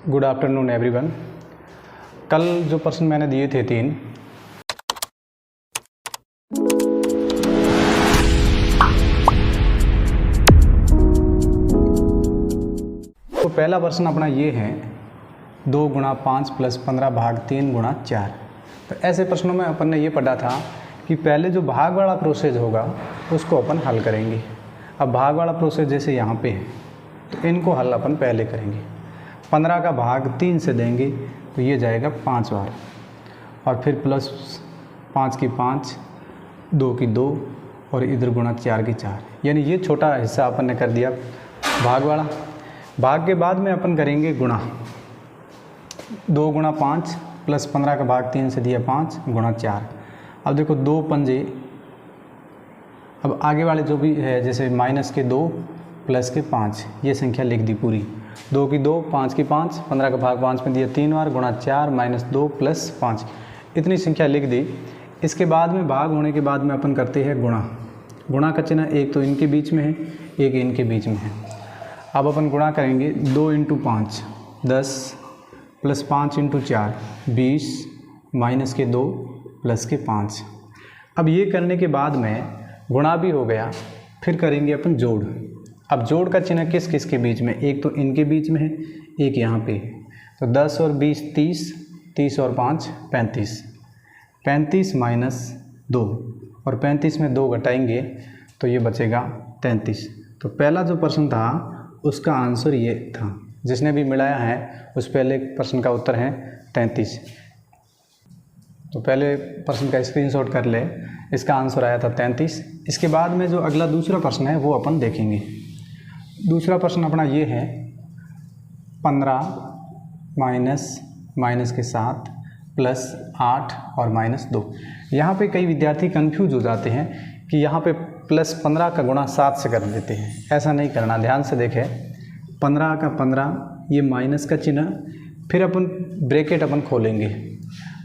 Good afternoon everyone. कल जो प्रश्न मैंने दिए थे 3, तो पहला प्रश्न अपना ये है 2 गुणा 5 प्लस 15 भाग 3 गुणा 4। तो ऐसे प्रश्नों में अपन ने ये पढ़ा था कि पहले जो भाग वाला प्रोसेस होगा उसको अपन हल करेंगे। अब भाग वाला प्रोसेस जैसे यहाँ पे है तो इनको हल अपन पहले करेंगे। 15 का भाग 3 से देंगे तो ये जाएगा 5 बार, और फिर प्लस 5 की 5, 2 की 2 और इधर गुणा 4 की 4, यानी ये छोटा हिस्सा अपन ने कर दिया भाग वाला। भाग के बाद में अपन करेंगे गुणा। 2 गुणा 5 प्लस 15 का भाग 3 से दिया 5 गुणा 4। अब देखो 2 पंजे, अब आगे वाले जो भी है जैसे माइनस के 2 प्लस के 5, ये संख्या लिख दी पूरी। 2 की 2, 5 की 5, 15 का भाग 5 में दिया 3 बार गुणा 4 माइनस 2 प्लस 5, इतनी संख्या लिख दी। इसके बाद में भाग होने के बाद में अपन करते हैं गुणा। गुणा का चिन्ह एक तो इनके बीच में है, एक इनके बीच में है। अब अपन गुणा करेंगे 2 × 5 10 प्लस 5 × 4 20 माइनस के 2 प्लस के 5। अब ये करने के बाद में गुणा भी हो गया, फिर करेंगे अपन जोड़। अब जोड़ का चिन्ह किस किस के बीच में, एक तो इनके बीच में है, एक यहाँ पे है। तो 10 और 20 30, 30 और 5 35, 35 माइनस 2, और 35 में 2 घटाएंगे तो ये बचेगा 33। तो पहला जो प्रश्न था उसका आंसर ये था। जिसने भी मिलाया है उस पहले प्रश्न का उत्तर है 33। तो पहले प्रश्न का स्क्रीनशॉट कर ले, इसका आंसर आया था 33। इसके बाद में जो अगला दूसरा प्रश्न है वो अपन देखेंगे। दूसरा प्रश्न अपना ये है 15 माइनस के 7 प्लस 8 और माइनस 2। यहाँ पे कई विद्यार्थी कंफ्यूज हो जाते हैं कि यहाँ पे प्लस 15 का गुणा 7 से कर देते हैं। ऐसा नहीं करना, ध्यान से देखें। 15 का 15, ये माइनस का चिन्ह, फिर अपन ब्रैकेट अपन खोलेंगे।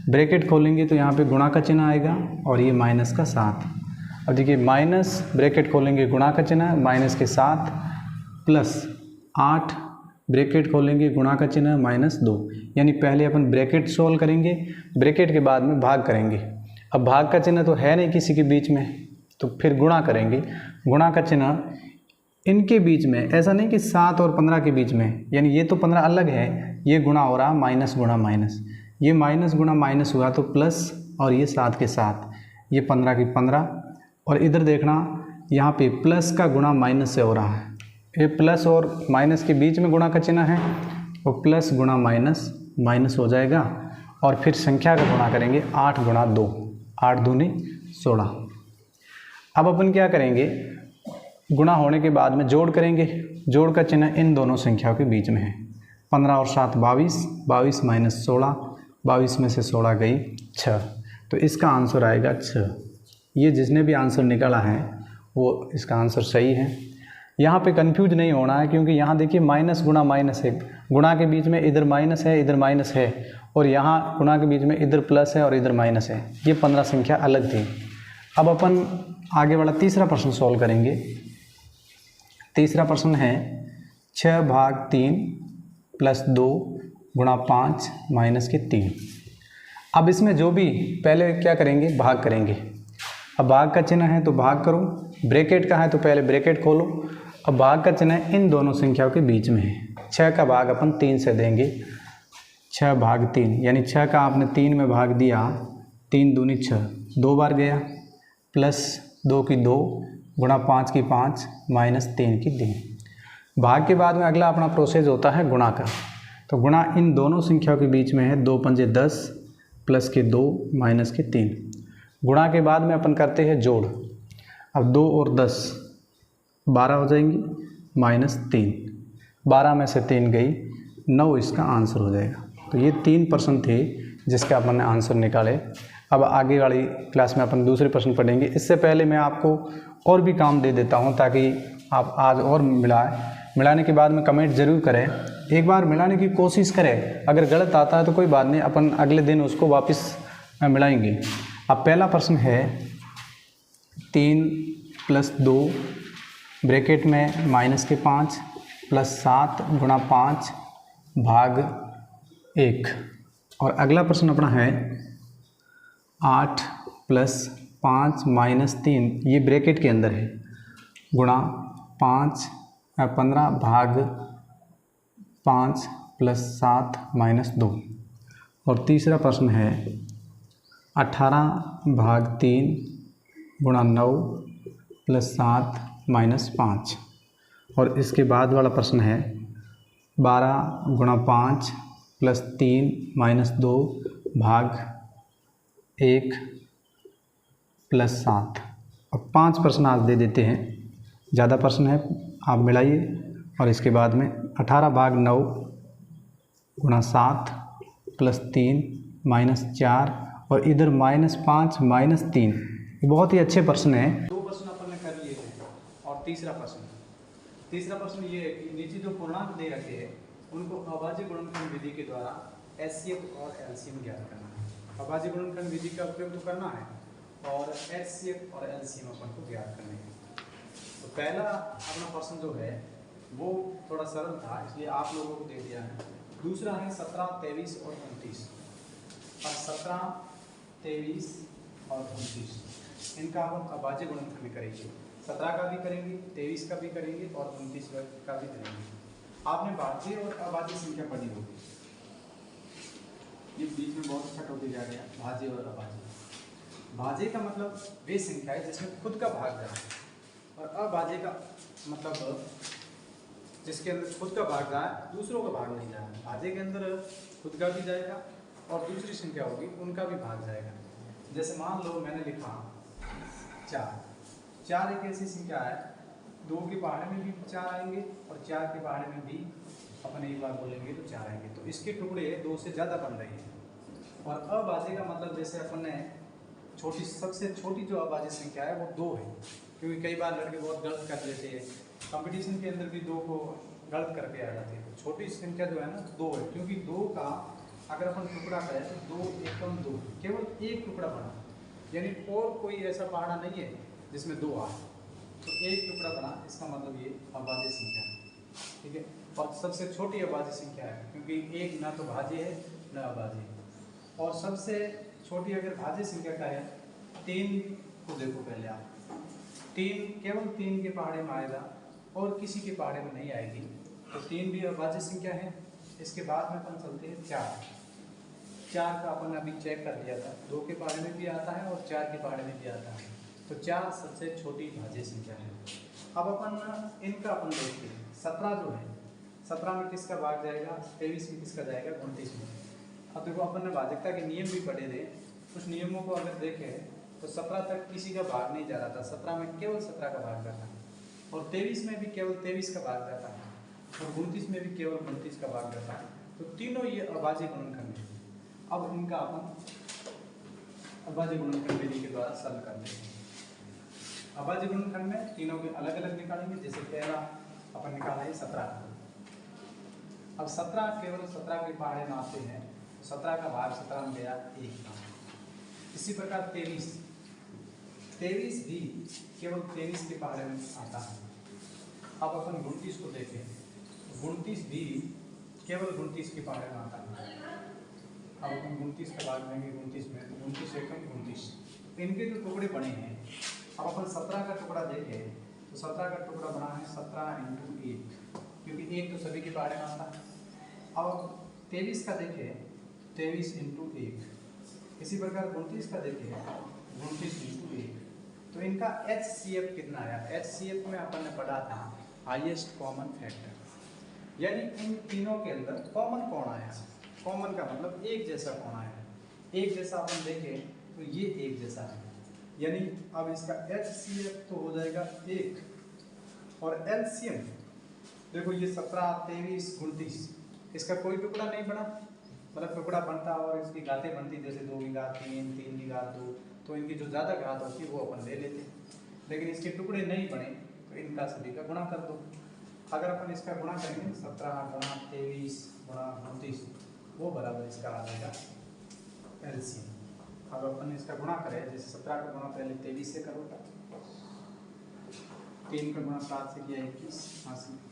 ब्रैकेट खोलेंगे तो यहाँ पे गुणा का चिन्ह आएगा और ये माइनस का 7। अब देखिए माइनस ब्रैकेट खोलेंगे गुणा का चिन्ह माइनस के 7 प्लस 8 ब्रैकेट खोलेंगे गुणा का चिन्ह माइनस 2। यानी पहले अपन ब्रैकेट सोल्व करेंगे, ब्रैकेट के बाद में भाग करेंगे। अब भाग का चिन्ह तो है नहीं किसी के बीच में, तो फिर गुणा करेंगे। गुणा का चिन्ह इनके बीच में, ऐसा नहीं कि 7 और 15 के बीच में, यानी ये तो 15 अलग है, ये गुणा हो रहा माइनस गुणा माइनस, ये माइनस गुणा माइनस हुआ तो प्लस, और ये 7 के 7, ये 15 की 15। और इधर देखना यहाँ पे प्लस का गुणा माइनस से हो रहा है, ये प्लस और माइनस के बीच में गुणा का चिन्ह है, और प्लस गुणा माइनस माइनस हो जाएगा। और फिर संख्या का गुणा करेंगे 8 गुणा 2, 8 दूनी 16। अब अपन क्या करेंगे, गुणा होने के बाद में जोड़ करेंगे। जोड़ का चिन्ह इन दोनों संख्याओं के बीच में है। 15 और 7 22, 22 माइनस 16, 22 में से 16 गई 6, तो इसका आंसर आएगा 6। ये जिसने भी आंसर निकाला है वो इसका आंसर सही है। यहाँ पे कंफ्यूज नहीं होना है, क्योंकि यहाँ देखिए माइनस गुणा माइनस है, गुणा के बीच में इधर माइनस है इधर माइनस है, और यहाँ गुणा के बीच में इधर प्लस है और इधर माइनस है। ये 15 संख्या अलग थी। अब अपन आगे वाला तीसरा प्रश्न सॉल्व करेंगे। तीसरा प्रश्न है 6 भाग 3 प्लस 2 गुणा 5 माइनस के 3। अब इसमें जो भी पहले क्या करेंगे, भाग करेंगे। अब भाग का चिन्ह है तो भाग करो, ब्रैकेट का है तो पहले ब्रैकेट खोलो। अब भाग का चिन्ह इन दोनों संख्याओं के बीच में है। 6 का भाग अपन 3 से देंगे, 6 भाग 3, यानी 6 का आपने 3 में भाग दिया, 3 दूनी 6, 2 बार गया, प्लस 2 की 2 गुणा 5 की 5 माइनस 3 की 3। भाग के बाद में अगला अपना प्रोसेस होता है गुणा का। तो गुणा इन दोनों संख्याओं के बीच में है, 2 पंजे 10 प्लस के 2 माइनस के 3। गुणा के बाद में अपन करते हैं जोड़। अब 2 और 10 12 हो जाएंगी, माइनस 3, 12 में से 3 गई 9, इसका आंसर हो जाएगा। तो ये 3 प्रश्न थे जिसके अपन ने आंसर निकाले। अब आगे वाली क्लास में अपन दूसरे प्रश्न पढ़ेंगे। इससे पहले मैं आपको और भी काम दे देता हूं ताकि आप आज और मिलाने के बाद में कमेंट ज़रूर करें। एक बार मिलाने की कोशिश करें, अगर गलत आता है तो कोई बात नहीं, अपन अगले दिन उसको वापस मिलाएंगे। अब पहला प्रश्न है 3 प्लस 2 ब्रैकेट में माइनस के 5 प्लस 7 गुणा 5 भाग 1। और अगला प्रश्न अपना है 8 + 5 - 3, ये ब्रैकेट के अंदर है, गुणा 15 भाग 5 + 7 - 2। और तीसरा प्रश्न है 18 भाग 3 गुणा 9 + 7 - 5। और इसके बाद वाला प्रश्न है 12 गुणा 5 + 3 - 2 भाग 1 + 7। अब 5 प्रश्न आज दे देते हैं, ज़्यादा प्रश्न है आप मिलाइए। और इसके बाद में 18 भाग 9 गुणा 7 + 3 - 4 और इधर -5 - 3। बहुत ही अच्छे प्रश्न हैं। 2 प्रश्न अपन ने कर लिए हैं। और तीसरा प्रश्न ये है कि नीचे जो पूर्णांक दे रखे हैं उनको अभाज्य गुणनखंड विधि के द्वारा एचसीएफ और एलसीएम ज्ञात करना है। अभाज्य गुणनखंड विधि का उपयोग तो करना है और एचसीएफ और एलसीएम अपन को ज्ञात करने हैं। तो पहला अपना प्रश्न जो है वो थोड़ा सरल था, इसलिए आप लोगों को दे दिया है। दूसरा है 17, 23 और 29। अब 17, 23 और 29 इनका हम अभाज्य गुणनखंड करेंगे। 17 का भी करेंगे, 23 का भी करेंगे और 29 का भी करेंगे। आपने भाज्य और अभाज्य संख्या पढ़ी होगी, ये बीच में बहुत अच्छा टॉपिक आ गया, भाज्य और अभाज्य। भाज्य का मतलब वे संख्या है जिसमें खुद का भाग जाए, और अभाज्य का मतलब जिसके अंदर खुद का भाग जाए दूसरों का भाग नहीं जाए। भाज्य के अंदर खुद का भी जाएगा और दूसरी संख्या होगी उनका भी भाग जाएगा। जैसे मान लो मैंने लिखा 4 एक ऐसी संख्या है, 2 के पहाड़े में भी 4 आएंगे और 4 के पहाड़े में भी अपन एक बार बोलेंगे तो 4 आएंगे। तो इसके टुकड़े 2 से ज़्यादा बन रहे हैं। और अभाज्य का मतलब जैसे अपन ने सबसे छोटी जो अभाज्य संख्या है वो 2 है, क्योंकि कई बार लड़के बहुत गलत कर लेते हैं, कंपटीशन के अंदर भी 2 को गलत करके आ जाते हैं। तो छोटी संख्या जो है ना 2 है, क्योंकि 2 का अगर अपन टुकड़ा करें तो 2 एकम 2, केवल एक टुकड़ा बना, यानी और कोई ऐसा पहाड़ा नहीं है जिसमें 2 आए, तो एक टुकड़ा बना, इसका मतलब ये अभाज्य संख्या है। ठीक है, और सबसे छोटी अभाज्य संख्या है, क्योंकि एक ना तो भाज्य है न अभाज्य है। और सबसे छोटी अगर भाज्य संख्या का है 3 को देखो पहले आप, 3 केवल 3 के पहाड़े में आएगा और किसी के पहाड़े में नहीं आएगी, तो 3 भी अभाज्य संख्या है। इसके बाद में अपन चलते हैं 4 का अपन अभी चेक कर लिया था, 2 के पहाड़े में भी आता है और 4 के पहाड़े में भी आता है, तो 4 सबसे छोटी भाज्य संख्या है। अब अपन इनका अपन देखते हैं। 17 जो है, 17 में किसका भाग जाएगा, 23 में किसका जाएगा, 29 में। अब देखो अपन ने भाजकता के नियम भी पढ़े थे, कुछ नियमों को अगर देखें तो 17 तक किसी का भाग नहीं जा रहा था, 17 में केवल 17 का भाग जाता है, और 23 में भी केवल 23 का भाग जाता है, और 29 में भी केवल 29 का भाग जाता है। तो तीनों ये अभाज्य गुणनखंड है। अब इनका अपन अभाज्य गुणनखंड विधि के द्वारा सरल कर लेंगे। अभाज्य गुणनखंड में तीनों के अलग अलग निकालेंगे। जैसे पहला अपन निकाला है 17। अब 17 केवल 17 के पहाड़े में आते हैं, 17 का भाग 17 में गया 1 का। इसी प्रकार 23 भी केवल 23 के पहाड़े में आता है। अब अपन 29 को देखें, 29 भी केवल 29 के पहाड़े में आता है। अब अपन 29 का भाग देंगे 29 में, 29 एकम 29। इनके जो टुकड़े बने हैं, अब अपन 17 का टुकड़ा देखें तो 17 का टुकड़ा बना है 17 × 1, क्योंकि 1 तो सभी के पहाड़े में आता है। अब 23 का देखें 23 × 1। इसी प्रकार 29 का देखें 29 × 1। तो इनका HCF कितना आया? HCF में अपन ने पढ़ा था हाईएस्ट कॉमन फैक्टर, यानी इन तीनों के अंदर कॉमन कौन आया। कॉमन का मतलब एक जैसा कौन आया। एक जैसा अपन देखें तो ये एक जैसा है, यानी अब इसका HCF तो हो जाएगा 1, और LCM देखो ये 17, 23, 29, इसका कोई टुकड़ा नहीं बना, मतलब टुकड़ा बनता और इसकी घातें बनती, जैसे 2 की घात 3, 3 की घात 2, तो इनकी जो ज़्यादा घात होती है वो अपन ले लेते, लेकिन इसके टुकड़े नहीं बने तो इनका सभी का गुणा कर दो। अगर अपन इसका गुणा करेंगे 17 × 23 × 29, वो बराबर इसका आ जाएगा LCM। अब अपन इसका गुणा करें, जैसे 17 का गुणा पहले 23 से करो, 3 का गुणा 7 से किया 21,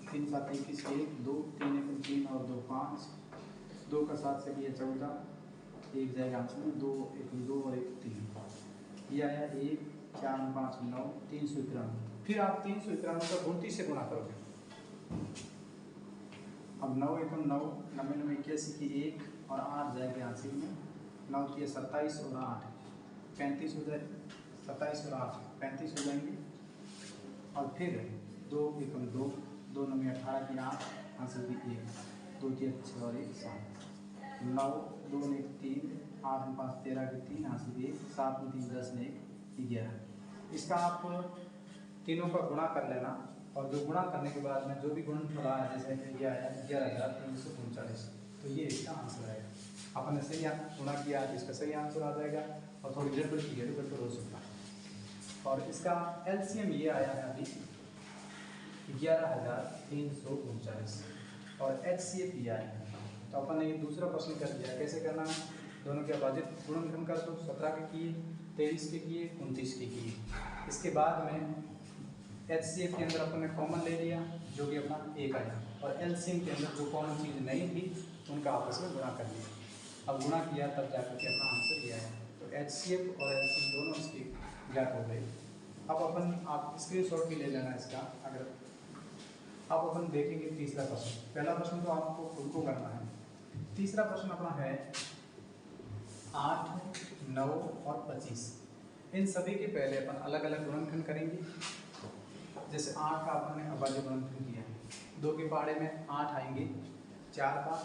3 7 21, 1 2 3 1 3 और 2 5, 2 का 7 से किया 14, एक जाएगा आंसर में 2 1 2 और 1 3, ये आया 1 4 5 9 391। फिर आप 391 का 29 से गुणा करोगे। अब 9 1 9 9 9 81 की 1 और 8 जाएंगे आंसर में, 9 की 27 और 8 35 हो जाए, 27 और 8 35 हो जाएंगे। और फिर 2 1 2 2 9 18 की 8 आंसर की 1 2 3 6 और 1 7 9 2 1 3 8 5 13 की 3 आंसर की 1 7 में 3 10 में 1 11। इसका आप तीनों का गुणा कर लेना, और जो गुणा करने के बाद में जो भी गुणनफल आया, जैसे ये आया 11,339, तो ये इसका आंसर आएगा। आपने सही गुणा किया तो इसका सही आंसर आ जाएगा, और थोड़ी गड़बड़ की है तो गड़बड़ हो सकता है। और इसका एलसीएम ये आया है अभी 11,339 और एचसीएफ ये आया है। तो अपन ने ये दूसरा प्रश्न कर दिया। कैसे करना है, दोनों के अभाजित गुणनखंड कर दो। 17 के किए, 23 के किए, 29 के किए। इसके बाद में एचसीएफ के अंदर अपन ने कॉमन ले लिया जो कि अपना 1 आया, और एलसीएम के अंदर जो कॉमन चीज़ नहीं थी उनका आपस में गुणा कर लिया। अब गुणा किया तब जाकर के अपना आंसर ये आया। तो एचसीएफ और एलसीएम दोनों इसकी ज्ञात हो गई। अब अपन आप स्क्रीनशॉट भी ले लेना इसका। अगर अब अपन देखेंगे तीसरा प्रश्न। पहला प्रश्न तो आपको खुद को करना है। तीसरा प्रश्न अपना है 8 9 और 25। इन सभी के पहले अपन अलग अलग गुणनखंड करेंगे। जैसे 8 का अपन ने अभाज्य गुणनखंड किया, 2 के पहाड़े में 8 आएंगे 4 बार,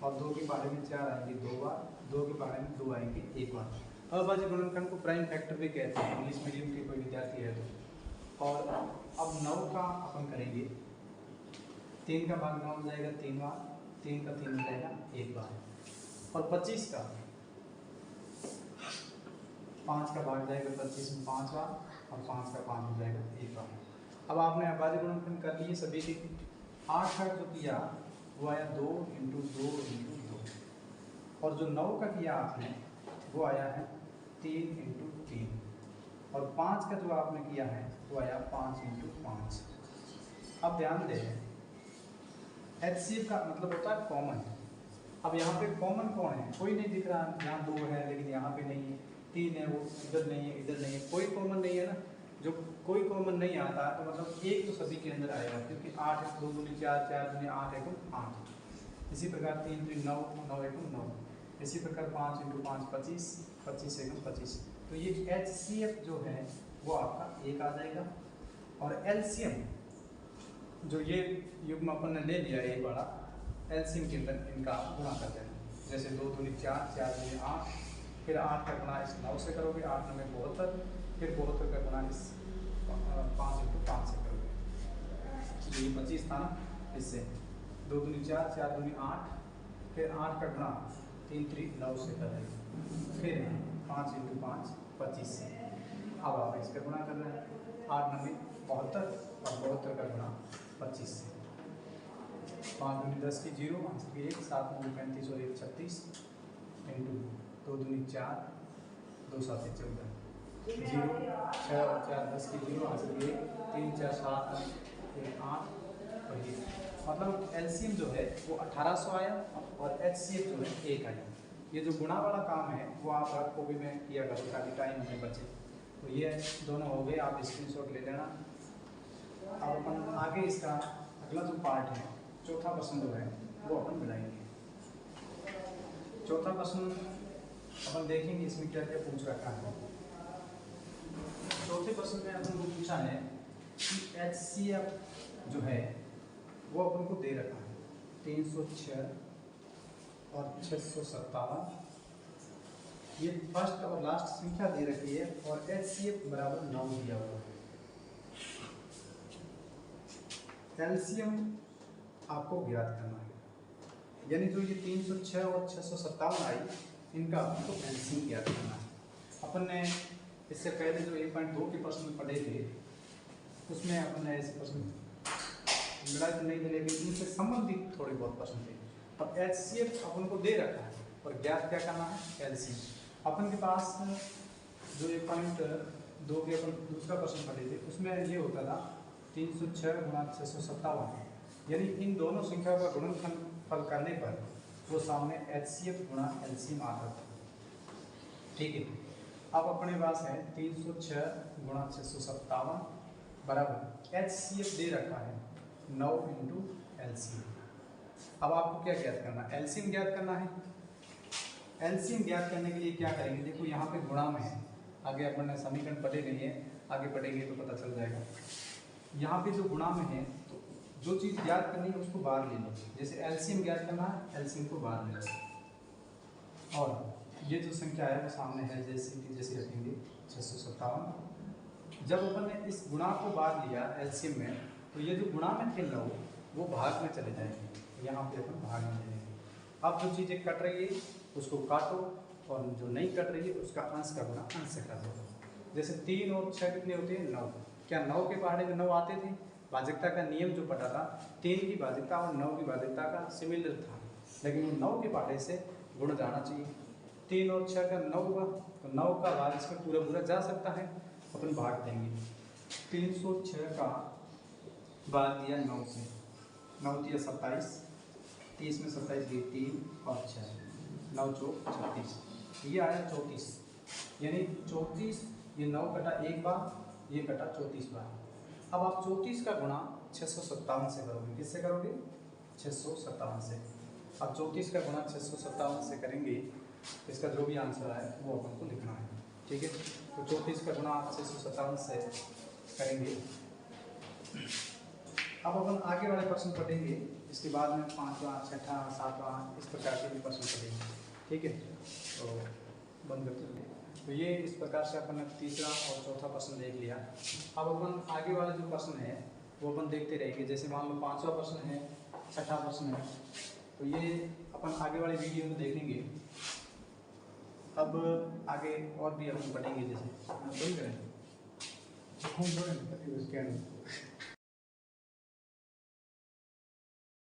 और 2 के पहाड़े में 4 आएंगे 2 बार, 2 के पहाड़े में 2 आएंगे 1 बार। अभाज्य गुणनखंड को प्राइम फैक्टर भी कहते हैं, इंग्लिश मीडियम के कोई विद्यार्थी है तो। और अब 9 का अपन करेंगे, 3 का भाग 9 हो जाएगा 3 बार, 3 का 3 हो जाएगा 1 बार, और 25 का 5 का भाग जाएगा 25 में 5 बार, और 5 का 5 हो जाएगा 1 बार। अब आपने अभाज्य गुणनखंड कर लिए सभी के। 8 का जो किया वो आया 2 × 2 × 2, और जो 9 का किया आपने वो आया है 3 × 3, और 5 का जो आपने किया है वो आया 5 × 5। अब ध्यान दें, एचसीएफ का मतलब होता है कॉमन। अब यहाँ पे कॉमन कौन है, कोई नहीं दिख रहा। यहाँ 2 है लेकिन यहाँ पे नहीं है, 3 है वो इधर नहीं है, इधर नहीं है, कोई कॉमन नहीं है ना। जो कोई कॉमन नहीं आता तो मतलब एक तो सभी के अंदर आएगा, क्योंकि 8 2 दूनी 4 4 दूनी 8 1 8। इसी प्रकार 3 3 9 9 1 9। इसी प्रकार 5 × 5 25 25 1 25। तो ये एचसीएफ जो है वो आपका 1 आ जाएगा। और एलसीएम जो ये युग्म अपन ने ले लिया एक बड़ा, एलसीएम के अंदर इनका गुणा कर देना। जैसे 2 दूनी 4 4 दूनी 8, फिर 8 का गुणा इस 9 से करोगे, 8 9 में 72, फिर 72 का गुणा इस 5 × 5 से करोगे। ये 25 था ना, इससे 2 दूनी 4 4 दूनी 8, फिर 8 का गुणा 3 3 9 से करेंगे, फिर 5 × 5 25 से। अब आप इसका गुणा कर रहे हैं, 8 9 में 72, और 72 का गुणा 25 से। 5 दूनी 10 की 0 आंसर की 1, 7 9 35 और 1 36 इंटू 2 दूनी 4 2 7 14 0 6 और 4 10 की 0 आंसर की 1, 3 4 7 1 8 और ये। मतलब एलसीएम जो है वो 1800 आया, और एचसीएफ जो है 1 आया। ये जो गुणा वाला काम है वो आप कॉपी में किया करो ताकि टाइम हमें बचे। तो ये दोनों हो गए, आप स्क्रीनशॉट ले लेना। अब अपन आगे इसका अगला जो पार्ट है, चौथा प्रश्न जो है वो अपन बनाएंगे। चौथा प्रश्न अपन देखेंगे इसमें क्या क्या पूछ रखा है। चौथे प्रश्न में अपन को पूछा है कि एचसीएफ जो है वो अपन को दे रखा है 306 और 657। ये फर्स्ट और लास्ट संख्या दे रखी है, और एचसीएफ बराबर 9 दिया हुआ है। एलसीएम आपको ज्ञात करना है, यानी जो ये 306 और 657 आई, इनका आपको एलसीएम ज्ञात करना है। अपन ने इससे पहले जो 1.2 के प्रश्न पढ़े थे उसमें अपन ने ऐसे प्रश्न मिला तो नहीं थे, लेकिन इनसे संबंधित थोड़े बहुत प्रश्न थे। अब एचसीएफ अपन को दे रखा है और ज्ञात क्या करना है, एलसीएम। अपन के पास जो 1.2 के अपन दूसरा प्रश्न पढ़े थे उसमें ये होता था 306 × 657, यानी इन दोनों संख्याओं का गुणनफल करने पर वो सामने HCF गुणा LCM आता था। ठीक है, अब अपने पास है 306 गुणा 657 बराबर HCF दे रखा है 9 इंटू LCM। अब आपको क्या ज्ञात करना है? LCM ज्ञात करना है। LCM ज्ञात करने के लिए क्या करेंगे? देखो यहाँ पे गुणा में है, आगे अपन ने समीकरण पढ़े नहीं है, आगे पढ़ेंगे तो पता चल जाएगा। यहाँ पे जो गुणा में है तो जो चीज़ ज्ञात करनी है उसको बाहर ले लो। जैसे LCM ज्ञात करना है, LCM को बाहर ले लो और ये जो संख्या है वो सामने है जैसे कि जैसे रखेंगे 657। जब अपन ने इस गुणा को बाहर लिया LCM में, तो ये जो गुणा में थे 9 वो भाग में चले जाएंगे। यहाँ पे अपन भाग में ले लेंगे। अब जो चीज़ें कट रही है उसको काटो और जो नहीं कट रही है उसका अंश का गुणा अंश से कर दो। जैसे 3 और 6 कितने होते हैं? 9। क्या 9 के पहाड़े में 9 आते थे? भाजकता का नियम जो पढ़ा था 3 की भाजकता और 9 की भाजकता का सिमिलर था, लेकिन वो 9 के पहाड़े से गुण जाना चाहिए। 3 और 6 का 9 हुआ तो 9 का भाग इसमें पूरा पूरा जा सकता है, अपन भाग देंगे। 306 का भाग दिया 9 से, 9 दिया 27, 30 में 27 दिए 3 और 6, 9 चौक 36, ये आया 34। यानी 34, ये 9 कटा एक बार, ये कटा 34 बार। अब आप 34 का गुणा 657 से करोगे। किससे करोगे? 657 से। अब 34 का गुणा 657 से करेंगे, इसका जो भी आंसर आए वो अपन को लिखना है। ठीक है, तो 34 का गुणा 657 से करेंगे। अब अपन आगे वाले प्रश्न पढ़ेंगे, इसके बाद में 5वां 6वां 7वां इस प्रकार के भी प्रश्न पढ़ेंगे। ठीक है, तो बंद करते हैं। तो ये इस प्रकार से अपन ने तीसरा और चौथा प्रश्न देख लिया। अब अपन आगे वाले जो प्रश्न है वो अपन देखते रहेंगे। जैसे मान लो 5वां प्रश्न है, 6ठा प्रश्न है, तो ये अपन आगे वाले वीडियो में देखेंगे। अब आगे और भी अपन पढ़ेंगे, जैसे कोई करें